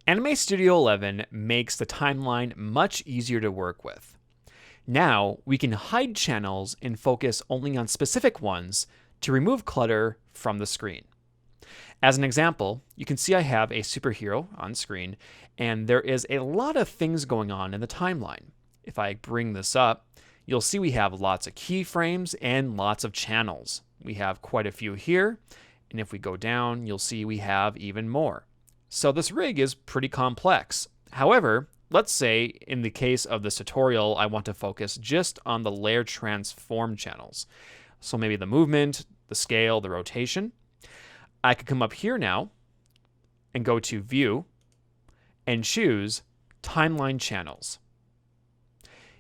Anime Studio 11 makes the timeline much easier to work with. Now, we can hide channels and focus only on specific ones to remove clutter from the screen. As an example, you can see I have a superhero on screen, and there is a lot of things going on in the timeline. If I bring this up, you'll see we have lots of keyframes and lots of channels. We have quite a few here, and if we go down, you'll see we have even more. So this rig is pretty complex. However, let's say in the case of this tutorial, I want to focus just on the layer transform channels. So maybe the movement, the scale, the rotation. I could come up here now and go to View and choose Timeline Channels.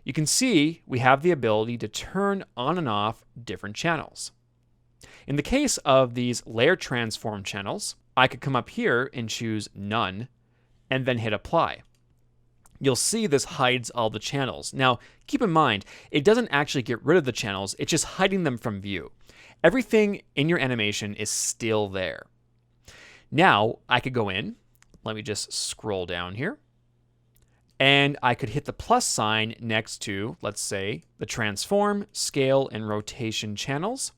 You can see we have the ability to turn on and off different channels. In the case of these layer transform channels, I could come up here and choose None and then hit Apply. You'll see this hides all the channels. Now, keep in mind, it doesn't actually get rid of the channels, it's just hiding them from view. Everything in your animation is still there. Now, I could go in, let me just scroll down here, and I could hit the plus sign next to, let's say, the transform, scale, and rotation channels,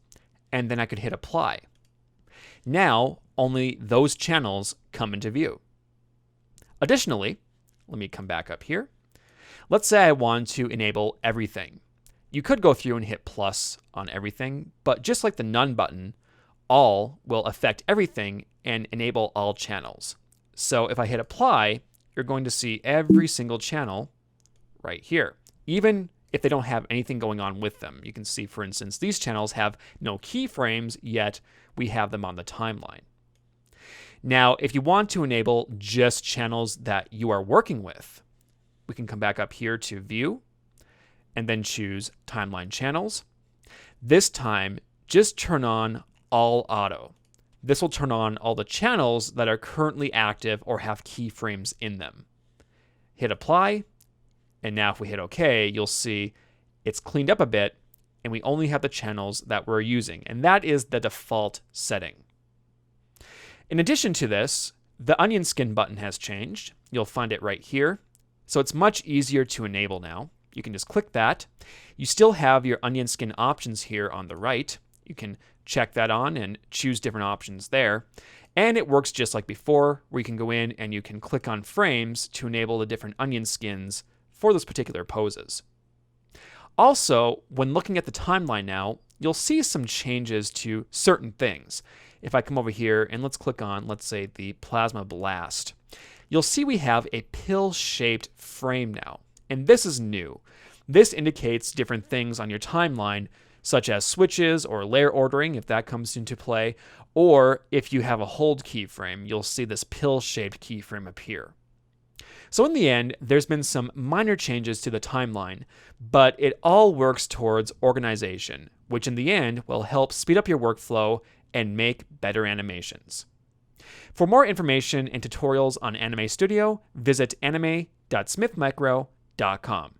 and then I could hit Apply. Now, only those channels come into view. Additionally, let me come back up here. Let's say I want to enable everything. You could go through and hit plus on everything, but just like the None button, All will affect everything and enable all channels. So if I hit Apply, you're going to see every single channel right here, even if they don't have anything going on with them. You can see, for instance, these channels have no keyframes, yet we have them on the timeline. Now, if you want to enable just channels that you are working with, we can come back up here to View and then choose Timeline Channels. This time, just turn on All Auto. This will turn on all the channels that are currently active or have keyframes in them. Hit Apply, and now if we hit OK, you'll see it's cleaned up a bit, and we only have the channels that we're using, and that is the default setting. In addition to this, the onion skin button has changed. You'll find it right here. So it's much easier to enable now. You can just click that. You still have your onion skin options here on the right. You can check that on and choose different options there. And it works just like before, where you can go in and you can click on frames to enable the different onion skins for those particular poses. Also, when looking at the timeline now, you'll see some changes to certain things. If I come over here and let's click on, let's say, the Plasma Blast, you'll see we have a pill-shaped frame now. And this is new. This indicates different things on your timeline, such as switches or layer ordering, if that comes into play, or if you have a hold keyframe, you'll see this pill-shaped keyframe appear. So in the end, there's been some minor changes to the timeline, but it all works towards organization, which in the end will help speed up your workflow and make better animations. For more information and tutorials on Anime Studio, visit anime.smithmicro.com.